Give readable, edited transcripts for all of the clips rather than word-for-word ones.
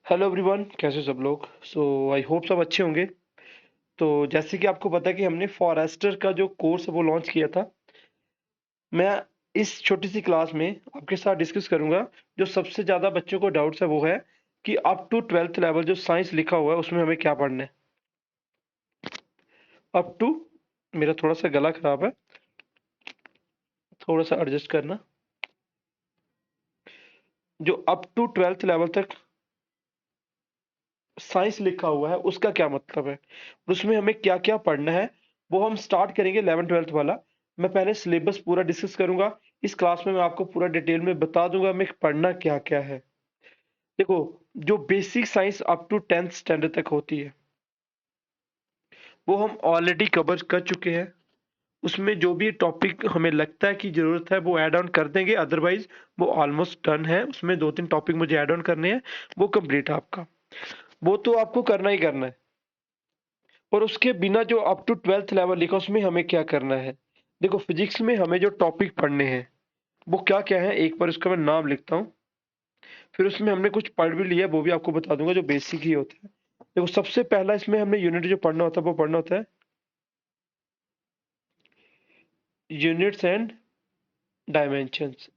Hello everyone, कैसे सब लोग। आई होप सब अच्छे होंगे। तो जैसे कि आपको पता है कि हमने फॉरेस्टर का जो कोर्स है वो लॉन्च किया था। मैं इस छोटी सी क्लास में आपके साथ डिस्कस करूंगा। जो सबसे ज़्यादा बच्चों को डाउट्स है वो है कि अप टू 12th लेवल जो साइंस लिखा हुआ है उसमें हमें क्या पढ़ना है। अप टू, मेरा थोड़ा सा गला खराब है, थोड़ा सा एडजस्ट करना। जो अप टू 12th लेवल तक साइंस लिखा हुआ है उसका क्या मतलब है, उसमें हमें क्या क्या पढ़ना है, वो हम स्टार्ट करेंगे 11th-12th वाला। मैं पहले सिलेबस पूरा डिस्कस करूंगा। इस क्लास में मैं आपको पूरा डिटेल में बता दूंगा हमें पढ़ना क्या क्या है। देखो, जो basic science up to 10th standard तक होती है वो हम ऑलरेडी कवर कर चुके हैं। उसमें जो भी टॉपिक हमें लगता है कि जरूरत है वो ऐड ऑन कर देंगे, अदरवाइज वो ऑलमोस्ट डन है। उसमें 2-3 टॉपिक मुझे ऐड ऑन करने हैं, वो कंप्लीट है आपका। वो तो आपको करना ही करना है। और उसके बिना जो अप टू 12th लेवल लिखा उसमें हमें क्या करना है। देखो, फिजिक्स में हमें जो टॉपिक पढ़ने हैं वो क्या क्या है, एक बार उसका मैं नाम लिखता हूँ। फिर उसमें हमने कुछ पढ़ भी लिया, वो भी आपको बता दूंगा जो बेसिक ही होता है। देखो, सबसे पहला इसमें हमने यूनिट जो पढ़ना होता है वो पढ़ना होता है यूनिट्स एंड डायमेंशंस।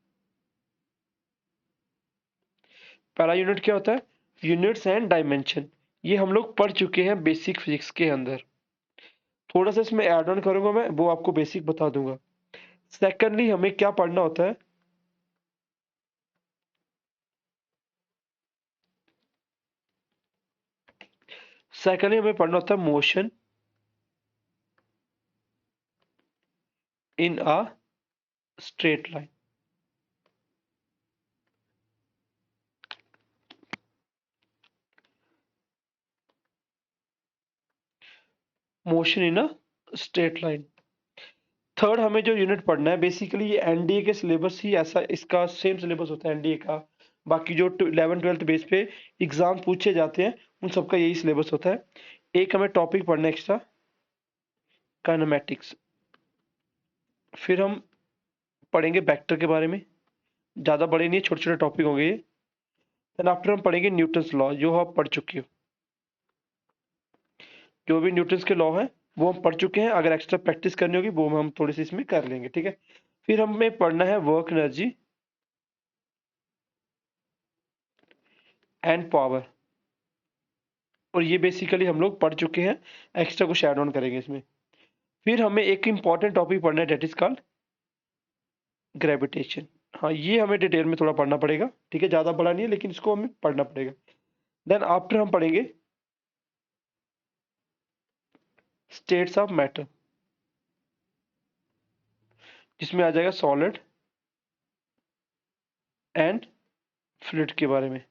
पहला यूनिट क्या होता है? Units and dimension. ये हम लोग पढ़ चुके हैं बेसिक फिजिक्स के अंदर। थोड़ा सा इसमें ऐड ऑन करूंगा मैं, वो आपको बेसिक बता दूंगा। सेकेंडली हमें क्या पढ़ना होता है? सेकेंडली हमें पढ़ना होता है motion in a straight line. Motion in a straight line. Third हमें जो यूनिट पढ़ना है, बेसिकली ये एनडीए के सिलेबस ही ऐसा, इसका सेम सिलेबस होता है एनडीए का। बाकी जो 11th-12th बेस पे एग्जाम पूछे जाते हैं उन सबका यही सिलेबस होता है। एक हमें टॉपिक पढ़ना है एक्स्ट्रा, काइनेमैटिक्स। फिर हम पढ़ेंगे वेक्टर के बारे में। ज़्यादा बड़े नहीं, छोटे छोटे टॉपिक होंगे ये। देन आफ्टर हम पढ़ेंगे न्यूटन्स लॉ, जो आप पढ़ चुके हो। जो भी न्यूटन्स के लॉ हैं वो हम पढ़ चुके हैं, अगर एक्स्ट्रा प्रैक्टिस करनी होगी वो हम थोड़ी सी इसमें कर लेंगे, ठीक है। फिर हमें पढ़ना है वर्क एनर्जी एंड पावर, और ये बेसिकली हम लोग पढ़ चुके हैं, एक्स्ट्रा कुछ ऐड ऑन करेंगे इसमें। फिर हमें एक इंपॉर्टेंट टॉपिक पढ़ना है, डेट इज कॉल्ड ग्रेविटेशन। हाँ, ये हमें डिटेल में थोड़ा पढ़ना पड़ेगा, ठीक है, ज़्यादा बड़ा नहीं है लेकिन इसको हमें पढ़ना पड़ेगा। देन आफ्टर हम पढ़ेंगे स्टेट्स ऑफ मैटर, जिसमें आ जाएगा सॉलिड एंड फ्लूइड के बारे में,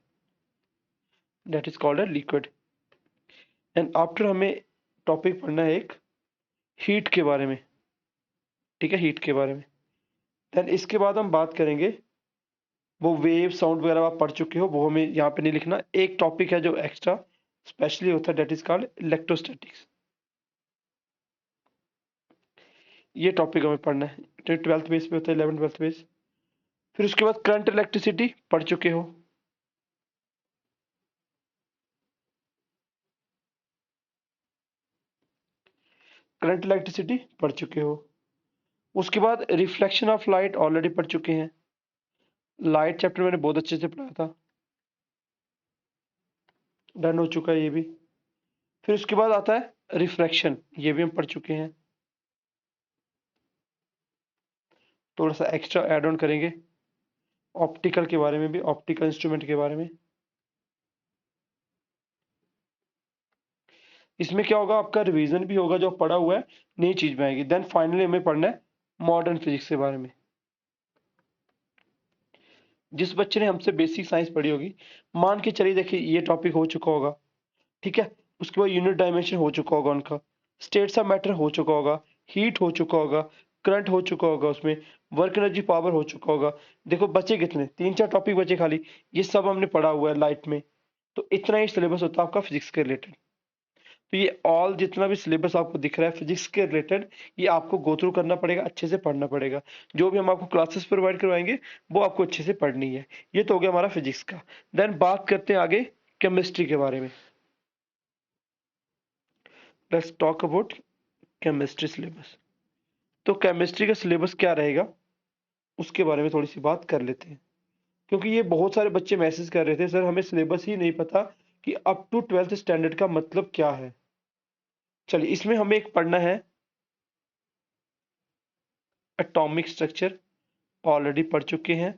that is called a liquid. And after हमें टॉपिक पढ़ना है एक हीट के बारे में, ठीक है, हीट के बारे में। देन इसके बाद हम बात करेंगे, वो वेव साउंड वगैरह आप पढ़ चुके हो, वो हमें यहाँ पे नहीं लिखना। एक टॉपिक है जो एक्स्ट्रा स्पेशली होता है, दैट इज कॉल्ड इलेक्ट्रोस्टैटिक्स। ये टॉपिक हमें पढ़ना है, तो 12th बेस पे होता है, 11th-12th बेस। फिर उसके बाद करंट इलेक्ट्रिसिटी पढ़ चुके हो। करंट इलेक्ट्रिसिटी पढ़ चुके हो। उसके बाद रिफ्लेक्शन ऑफ लाइट ऑलरेडी पढ़ चुके हैं। लाइट चैप्टर मैंने बहुत अच्छे से पढ़ाया था, डन हो चुका है ये भी। फिर उसके बाद आता है रिफ्रैक्शन, ये भी हम पढ़ चुके हैं। थोड़ा सा एक्स्ट्रा ऐड ऑन करेंगे ऑप्टिकल के बारे में भी, ऑप्टिकल इंस्ट्रूमेंट के बारे में। इसमें क्या होगा, आपका रिवीजन भी होगा, जो पढ़ा हुआ है नई चीज में आएगी। देन फाइनली हमें पढ़ना है मॉडर्न फिजिक्स के बारे में। जिस बच्चे ने हमसे बेसिक साइंस पढ़ी होगी, मान के चलिए, देखिए ये टॉपिक हो चुका होगा, ठीक है। उसके बाद यूनिट डायमेंशन हो चुका होगा उनका, स्टेट्स ऑफ मैटर हो चुका होगा, हीट हो चुका होगा, करंट हो चुका होगा, उसमें वर्क एनर्जी पावर हो चुका होगा। देखो बचे कितने, 3-4 टॉपिक बचे खाली, ये सब हमने पढ़ा हुआ है लाइट में। तो इतना ही सिलेबस होता है आपका फिजिक्स के रिलेटेड। तो ये ऑल जितना भी सिलेबस आपको दिख रहा है फिजिक्स के रिलेटेड, ये आपको गो थ्रू करना पड़ेगा, अच्छे से पढ़ना पड़ेगा। जो भी हम आपको क्लासेस प्रोवाइड करवाएंगे वो आपको अच्छे से पढ़नी है। ये तो हो गया हमारा फिजिक्स का। देन बात करते हैं आगे केमिस्ट्री के बारे में। Let's talk about chemistry syllabus. तो केमिस्ट्री का सिलेबस क्या रहेगा उसके बारे में थोड़ी सी बात कर लेते हैं, क्योंकि ये बहुत सारे बच्चे मैसेज कर रहे थे सर हमें सिलेबस ही नहीं पता कि अप टू 12th स्टैंडर्ड का मतलब क्या है। चलिए, इसमें हमें एक पढ़ना है एटॉमिक स्ट्रक्चर, ऑलरेडी पढ़ चुके हैं,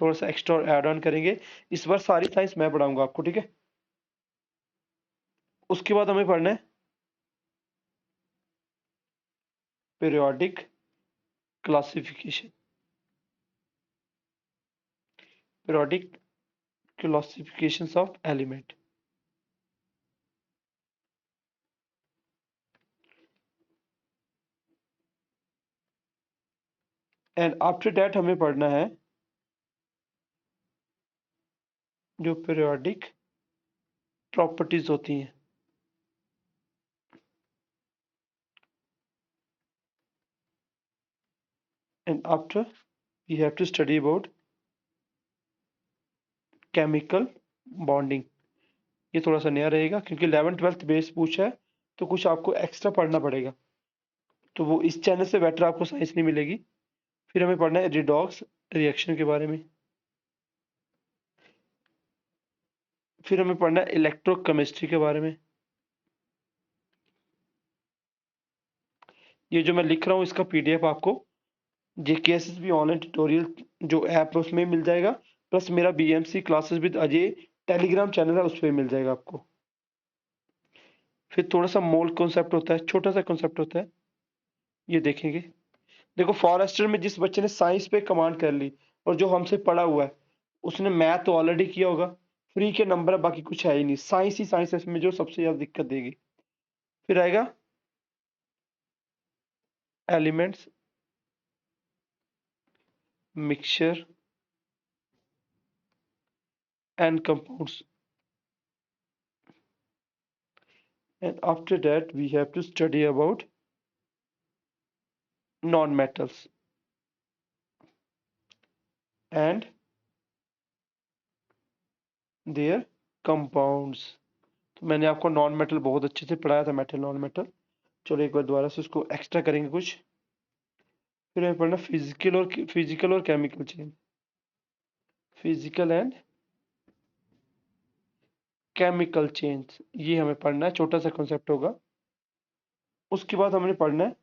थोड़ा सा एक्स्ट्रा ऐड ऑन करेंगे। इस बार सारी साइंस मैं पढ़ाऊंगा आपको, ठीक है। उसके बाद हमें पढ़ना है periodic classification, periodic classifications of element. And after that हमें पढ़ना है जो पीरियोडिक प्रॉपर्टीज होती हैं। And after we have to study about chemical bonding. ये थोड़ा सा नया रहेगा क्योंकि 11th-12th बेस पूछा है, तो कुछ आपको एक्स्ट्रा पढ़ना पड़ेगा, तो वो इस चैनल से बेटर आपको साइंस नहीं मिलेगी। फिर हमें पढ़ना है रिडॉक्स रिएक्शन के बारे में। फिर हमें पढ़ना है इलेक्ट्रोकेमिस्ट्री के बारे में। ये जो मैं लिख रहा हूँ इसका पीडीएफ आपको जेकेएसएसबी ऑनलाइन ट्यूटोरियल जो ऐप है उसमें मिल जाएगा, प्लस मेरा BMC classes with Ajay Telegram channel है उस पर मिल जाएगा आपको। फिर थोड़ा सा मोल कॉन्सेप्ट होता है, छोटा सा कॉन्सेप्ट होता है, ये देखेंगे। देखो, फॉरेस्टर में जिस बच्चे ने साइंस पे कमांड कर ली और जो हमसे पढ़ा हुआ है उसने मैथ तो ऑलरेडी किया होगा, फ्री के नंबर है, बाकी कुछ है ही नहीं, साइंस ही साइंस है इसमें जो सबसे ज्यादा दिक्कत देगी। फिर आएगा elements, mixture and compounds. And after that we have to study about non-metals and their compounds। तो मैंने आपको नॉन मेटल बहुत अच्छे से पढ़ाया था, मेटल नॉन मेटल। चलो एक बार दोबारा से उसको एक्स्ट्रा करेंगे कुछ। फिर हमें पढ़ना फिजिकल और chemical change, physical and chemical change, ये हमें पढ़ना है, छोटा सा कॉन्सेप्ट होगा। उसके बाद हमने पढ़ना है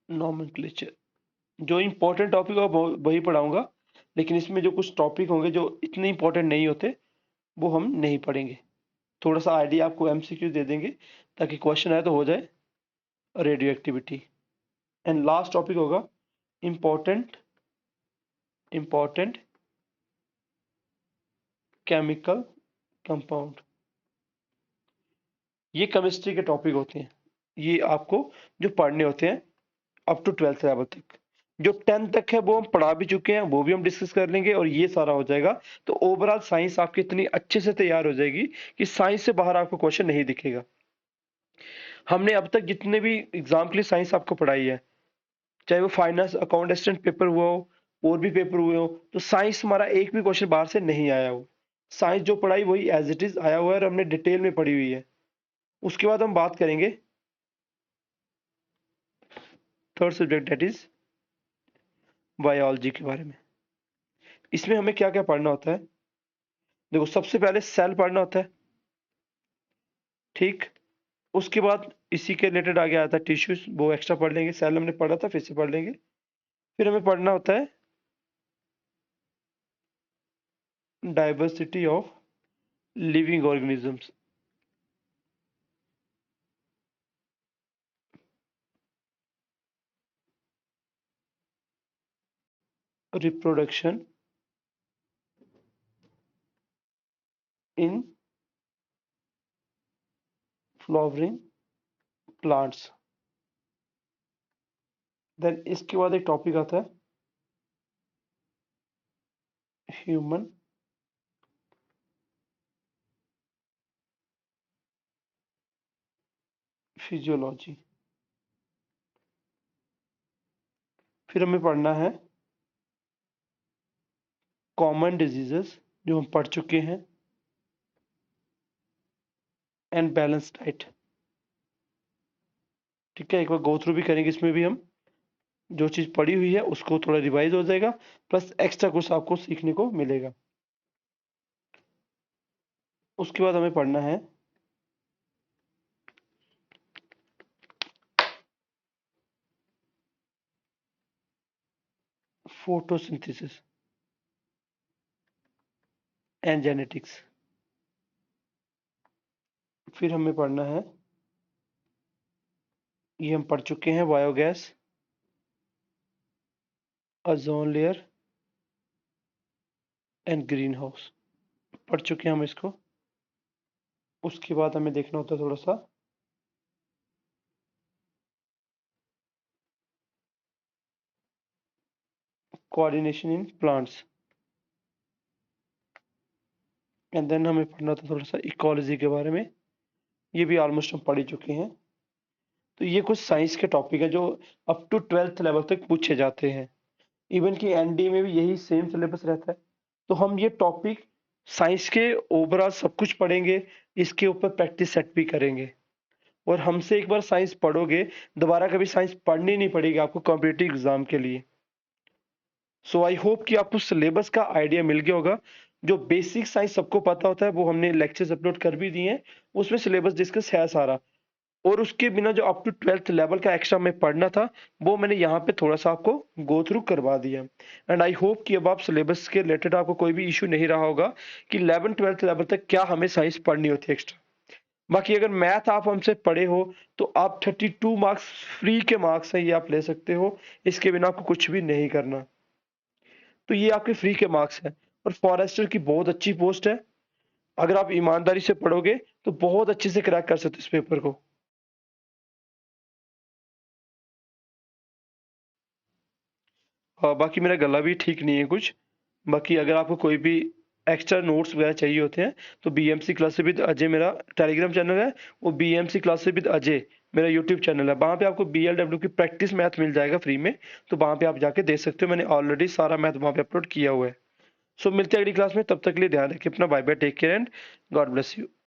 नॉमेनक्लेचर। जो इंपॉर्टेंट टॉपिक होगा वही पढ़ाऊंगा, लेकिन इसमें जो कुछ टॉपिक होंगे जो इतने इंपॉर्टेंट नहीं होते वो हम नहीं पढ़ेंगे। थोड़ा सा आइडिया आपको एमसीक्यू दे देंगे ताकि क्वेश्चन आए तो हो जाए। Radio activity. And last topic होगा इंपॉर्टेंट इंपॉर्टेंट केमिकल कंपाउंड। ये केमिस्ट्री के टॉपिक होते हैं, ये आपको जो पढ़ने होते हैं अप टू 12th लेवल तक। जो 10th तक है वो हम पढ़ा भी चुके हैं, वो भी हम डिस्कस कर लेंगे और ये सारा हो जाएगा। तो ओवरऑल साइंस आपकी इतनी अच्छे से तैयार हो जाएगी कि साइंस से बाहर आपको क्वेश्चन नहीं दिखेगा। हमने अब तक जितने भी एग्जाम के लिए साइंस आपको पढ़ाई है, चाहे वो फाइनेंस अकाउंट असिस्टेंट पेपर हुआ हो और भी पेपर हुए हो, तो साइंस हमारा एक भी क्वेश्चन बाहर से नहीं आया हो। साइंस जो पढ़ाई वही एज इट इज आया हुआ है और हमने डिटेल में पढ़ी हुई है। उसके बाद हम बात करेंगे third subject that is biology के बारे में। इसमें हमें क्या क्या पढ़ना होता है? देखो, सबसे पहले सेल पढ़ना होता है, ठीक। उसके बाद इसी के रिलेटेड आगे आता है टिश्यूज, वो एक्स्ट्रा पढ़ लेंगे। सेल हमने पढ़ा था, फिर से पढ़ लेंगे। फिर हमें पढ़ना होता है diversity of living organisms, reproduction in flowering plants. Then इसके बाद एक टॉपिक आता है ह्यूमन फिजियोलॉजी। फिर हमें पढ़ना है कॉमन डिजीजेस जो हम पढ़ चुके हैं, एंड बैलेंस डाइट। ठीक है, एक बार गो थ्रू भी करेंगे, इसमें भी हम जो चीज पढ़ी हुई है उसको थोड़ा रिवाइज हो जाएगा, प्लस एक्स्ट्रा कुछ आपको सीखने को मिलेगा। उसके बाद हमें पढ़ना है फोटोसिंथेसिस एंड जेनेटिक्स। फिर हमें पढ़ना है, ये हम पढ़ चुके हैं, biogas, ozone layer and green house, पढ़ चुके हैं हम इसको। उसके बाद हमें देखना होता है थोड़ा सा coordination in plants, and then हमें पढ़ना था थोड़ा सा इकोलॉजी के बारे में, ये भी ऑलमोस्ट हम पढ़ ही चुके हैं। तो ये कुछ साइंस के टॉपिक है जो अप टू 12th लेवल तक पूछे जाते हैं। इवन कि एनडी में भी यही सेम सिलेबस रहता है। तो हम ये टॉपिक साइंस के ओवरऑल सब कुछ पढ़ेंगे, इसके ऊपर प्रैक्टिस सेट भी करेंगे। और हमसे एक बार साइंस पढ़ोगे, दोबारा कभी साइंस पढ़नी नहीं पड़ेगी आपको कॉम्पिटिटिव एग्जाम के लिए। सो आई होप कि आपको सिलेबस का आइडिया मिल गया होगा। जो बेसिक साइंस सबको पता होता है वो हमने लेक्चर्स अपलोड कर भी दिए हैं, उसमें सिलेबस डिस्कस है सारा। और उसके बिना जो अप टू 12th लेवल का एक्स्ट्रा में पढ़ना था, वो मैंने यहाँ पे थोड़ा सा आपको गो थ्रू करवा दिया। एंड आई होप कि अब आप सिलेबस के रिलेटेड आपको कोई भी इशू नहीं रहा होगा कि 11th-12th लेवल तक क्या हमें साइंस पढ़नी होती है एक्स्ट्रा। बाकी अगर मैथ आप हमसे पढ़े हो तो आप 32 मार्क्स फ्री के मार्क्स हैं, ये आप ले सकते हो, इसके बिना आपको कुछ भी नहीं करना। तो ये आपके फ्री के मार्क्स हैं। और फॉरेस्टर की बहुत अच्छी पोस्ट है, अगर आप ईमानदारी से पढ़ोगे तो बहुत अच्छे से क्रैक कर सकते हो इस पेपर को। बाकी मेरा गला भी ठीक नहीं है कुछ। बाकी अगर आपको कोई भी एक्स्ट्रा नोट्स वगैरह चाहिए होते हैं तो बीएमसी क्लासेस विद अजय मेरा टेलीग्राम चैनल है, वो बीएमसी क्लासेस विद अजय मेरा यूट्यूब चैनल है। वहाँ पे आपको बीएलडब्ल्यू की प्रैक्टिस मैथ मिल जाएगा फ्री में, तो वहाँ पे आप जाके देख सकते हो। मैंने ऑलरेडी सारा मैथ वहाँ पे अपलोड किया हुआ है। सो मिलते हैं अगली क्लास में, तब तक के लिए ध्यान रखिए अपना। Bye bye, take care and God bless you.